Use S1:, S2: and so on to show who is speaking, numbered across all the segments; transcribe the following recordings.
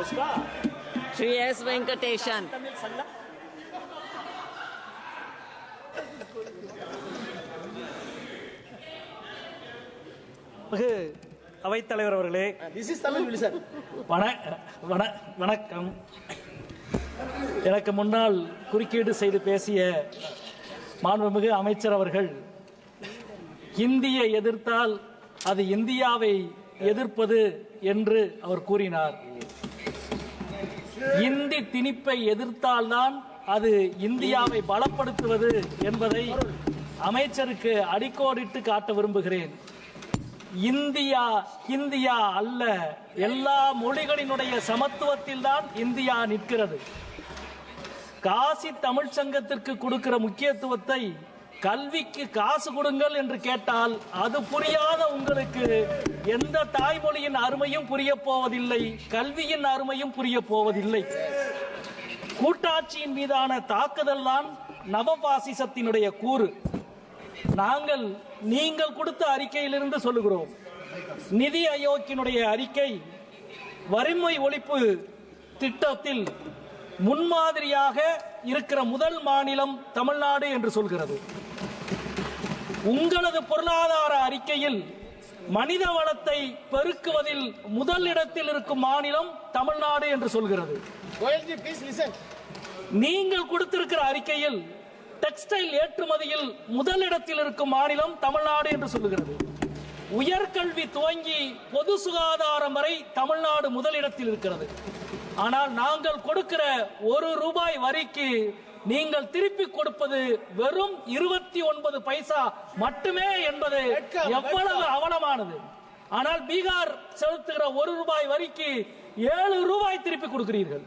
S1: उसका
S2: श्री एस वेंकटेशन।
S1: அவைத்தலைவர் அவர்களே, வணக்கம். எனக்கு முன்னால் குறுக்கீடு செய்து பேசிய மாண்புமிகு அமைச்சர் அவர்கள், இந்தியை எதிர்த்தால் அது இந்தியாவை எதிர்ப்பது என்று அவர் கூறினார். இந்தி திணிப்பை எதிர்த்தால்தான் அது இந்தியாவை பலப்படுத்துவது என்பதை அமைச்சருக்கு அடிக்கோடிட்டு காட்ட விரும்புகிறேன். இந்தியா இந்தியா அல்ல, எல்லா மொழிகளினுடைய சமத்துவத்தில் தான் இந்தியா நிற்கிறது. காசி தமிழ் சங்கத்திற்கு கொடுக்கிற முக்கியத்துவத்தை கல்விக்கு காசு கொடுங்கள் என்று கேட்டால் அது புரியாத உங்களுக்கு எந்த தாய்மொழியின் அருமையும் புரிய போவதில்லை, கல்வியின் அருமையும் புரிய போவதில்லை. கூட்டாட்சியின் மீதான தாக்குதல் தான் நவபாசிசத்தினுடைய கூறு. நீங்கள் கொடுத்த அறிக்கையிலிருந்து சொல்லுகிறோம். நிதி ஆயோக்கினுடைய அறிக்கை வறுமை ஒழிப்பு திட்டத்தில் முன்மாதிரியாக இருக்கிற முதல் மாநிலம் தமிழ்நாடு என்று சொல்கிறது. உங்களது பொருளாதார அறிக்கையில் மனித வளத்தை பெருக்குவதில் முதல் இடத்தில் இருக்கும் மாநிலம் தமிழ்நாடு என்று சொல்கிறது. நீங்கள் கொடுத்திருக்கிற அறிக்கையில் டெக்ஸ்டைல் ஏற்றுமதியில் முதலிடத்தில் இருக்கும் மாநிலம் தமிழ்நாடு என்று சொல்லுகிறது. உயர்கல்வி துவங்கி பொது சுகாதாரம் வரை தமிழ்நாடு முதலிடத்தில் இருக்கிறது. ஆனால் நாங்கள் கொடுக்கிற ₹1 வரிக்கு நீங்கள் திருப்பி கொடுப்பது வெறும் 29 பைசா மட்டுமே என்பது எவ்வளவு அவலமானது. ஆனால் பீகார் செலுத்துகிற ₹1 வரிக்கு ₹7 திருப்பி கொடுக்கிறீர்கள்.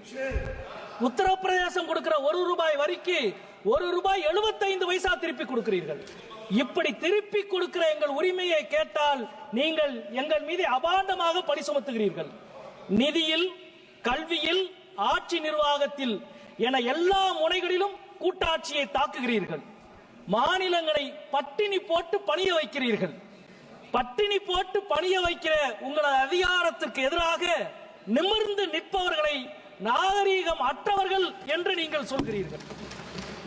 S1: உத்தரப்பிரதேசம் கொடுக்கிற ₹1 வரிக்கு ₹1.75 திருப்பி கொடுக்கிறீர்கள். இப்படி திருப்பி கொடுக்கிற எங்கள் உரிமையை கேட்டால் நீங்கள் எங்கள் மீது அபாண்டமாக பழி சுமத்துகிறீர்கள். நிதியில், கல்வியில், ஆட்சி நிர்வாகத்தில் என எல்லா முனைகளிலும் கூட்டாட்சியை தாக்குகிறீர்கள். மாநிலங்களை பட்டினி போட்டு பணிய வைக்கிறீர்கள். பட்டினி போட்டு பணிய வைக்கிற உங்களது அதிகாரத்திற்கு எதிராக நிமிர்ந்து நிற்பவர்களை நாகரீகம் அற்றவர்கள் என்று நீங்கள் சொல்கிறீர்கள்.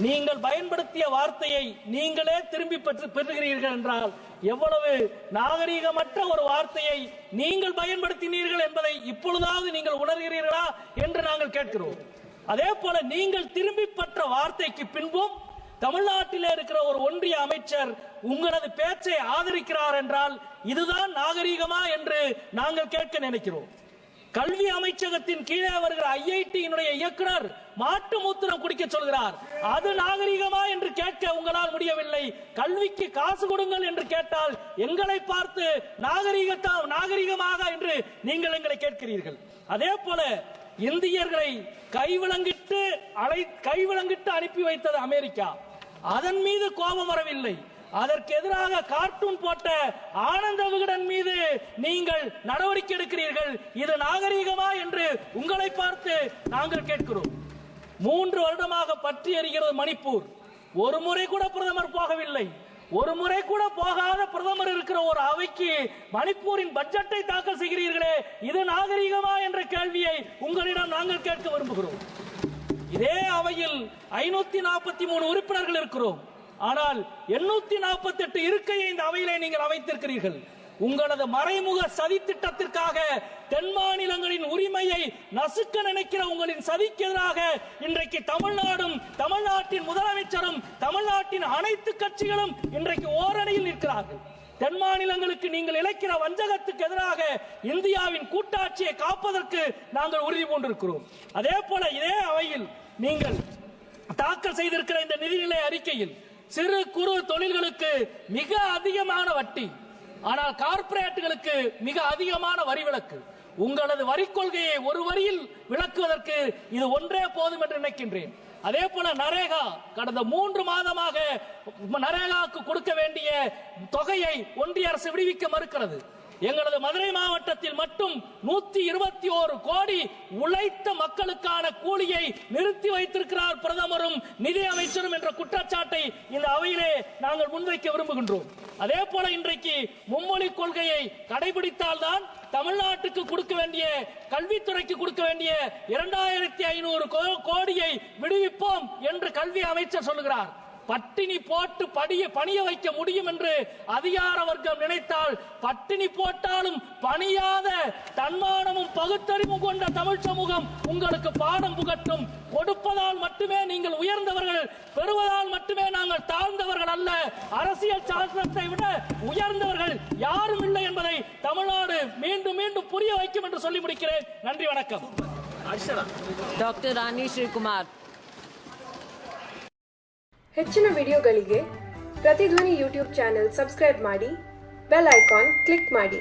S1: நீங்கள் பயன்படுத்திய வார்த்தையை நீங்களே திரும்பி பெறுகிறீர்கள் என்றால் எவ்வளவு நாகரீகமற்ற ஒரு வார்த்தையை நீங்கள் பயன்படுத்தினீர்கள் என்பதை இப்பொழுதாவது நீங்கள் உணர்கிறீர்களா என்று நாங்கள் கேட்கிறோம். அதே போல நீங்கள் திரும்பி பெற்ற வார்த்தைக்கு பின்பும் தமிழ்நாட்டில் இருக்கிற ஒரு ஒன்றிய அமைச்சர் உங்களது பேச்சை ஆதரிக்கிறார் என்றால் இதுதான் நாகரீகமா என்று நாங்கள் கேட்க நினைக்கிறோம். கல்வி அமைச்சகத்தின் கீழே வருகிற ஐஐடியினுடைய இயக்குனர் மாட்டு மூத்திரம் குடிக்க சொல்கிறார். அது நாகரீகமா என்று கேட்க உங்களால் முடியவில்லை. கல்விக்கு காசு கொடுங்கள் என்று கேட்டால் எங்களை பார்த்து நாகரீகமாக என்று நீங்கள் எங்களை கேட்கிறீர்கள். அதே போல இந்தியர்களை கைவிலங்கிட்டு அனுப்பி வைத்தது அமெரிக்கா. அதன் மீது கோபம் வரவில்லை. அதற்கு எதிராக கார்ட்டூன் போட்ட ஆனந்த விகடன் மீது நீங்கள் நடவடிக்கை எடுக்கிறீர்கள். இது நாகரீகமா என்று உங்களை பார்த்து நாங்கள் கேட்கிறோம். 3 வருடமாக பற்றி எறிகிறது மணிப்பூர். ஒரு முறை கூட பிரதமர் போகவில்லை. ஒரு முறை கூட போகாத பிரதமர் இருக்கிற ஒரு அவைக்கு மணிப்பூரின் பட்ஜெட்டை தாக்கல் செய்கிறீர்களே, இது நாகரீகமா என்ற கேள்வியை உங்களிடம் நாங்கள் கேட்க விரும்புகிறோம். இதே அவையில் 543 உறுப்பினர்கள் இருக்கிறோம். ஆனால் 848 இருக்கையை இந்த அவையிலே நீங்கள் அமைத்திருக்கிறீர்கள். உங்களது மறைமுக சதி திட்டத்திற்காக தென் மாநிலங்களின் உரிமையை நசுக்க நினைக்கிற உங்களின் சதிக்கு எதிராக இன்றைக்கு தமிழ்நாடும், தமிழ்நாட்டின் முதலமைச்சரும், தமிழ்நாட்டின் அனைத்து கட்சிகளும் இன்றைக்கு ஓரணியில் நிற்கிறார்கள். தென் மாநிலங்களுக்கு நீங்கள் இழைக்கிற வஞ்சகத்துக்கு எதிராக இந்தியாவின் கூட்டாட்சியை காப்பதற்கு நாங்கள் உறுதி பூண்டிருக்கிறோம். அதே போல இதே அவையில் நீங்கள் தாக்கல் செய்திருக்கிற இந்த நிதிநிலை அறிக்கையில் சிறு குறு தொழில்களுக்கு மிக அதிகமான வட்டி, ஆனால் கார்ப்பரேட்டுகளுக்கு மிக அதிகமான வரி விலக்கு. உங்களது வரி கொள்கையை ஒரு வரியில் விளக்குவதற்கு இது ஒன்றே போதும் என்று நினைக்கின்றேன். அதே போல நரேகா, கடந்த 3 மாதமாக நரேகாவுக்கு கொடுக்க வேண்டிய தொகையை ஒன்றிய அரசு விடுவிக்க மறுக்கிறது. எங்களது மதுரை மாவட்டத்தில் மட்டும் 121 கோடி உழைத்த மக்களுக்கான கூலியை நிறுத்தி வைத்திருக்கிறார் பிரதமரும் நிதி அமைச்சரும் என்ற குற்றச்சாட்டை இந்த அவையிலே நாங்கள் முன்வைக்க விரும்புகின்றோம். அதே போல இன்றைக்கு மும்மொழி கொள்கையை கடைபிடித்தால்தான் தமிழ்நாட்டுக்கு கொடுக்க வேண்டிய கல்வித்துறைக்கு கொடுக்க வேண்டிய 2500 கோடியை விடுவிப்போம் என்று கல்வி அமைச்சர் சொல்லுகிறார். பட்டினி போட்டு பணிய வைக்க முடியும் என்று அதிகார வர்க்கம் நினைத்தால் பட்டினி போட்டாலும் பணியாத தன்மானமும் பகுத்தறிவும் கொண்ட தமிழ் சமூகம் உங்களுக்கு பாடம் புகட்டும். கொடுப்பதால் மட்டுமே நீங்கள் உயர்ந்தவர்கள், பெறுவதால் மட்டுமே நாங்கள் தாழ்ந்தவர்கள் அல்ல. அரசியல் சாசனத்தை விட உயர்ந்தவர்கள் யாரும் இல்லை என்பதை தமிழ்நாடு மீண்டும் மீண்டும் புரிய வைக்கும் என்று சொல்லி முடிக்கிறேன். நன்றி, வணக்கம்.
S2: Dr. Rani Srikumar.
S3: ಹೆಚ್ಚಿನ ವಿಡಿಯೋಗಳಿಗೆ ಪ್ರತಿಧ್ವನಿ ಯೂಟ್ಯೂಬ್ ಚಾನೆಲ್ ಸಬ್ಸ್ಕ್ರೈಬ್ ಮಾಡಿ, ಬೆಲ್ ಐಕಾನ್ ಕ್ಲಿಕ್ ಮಾಡಿ.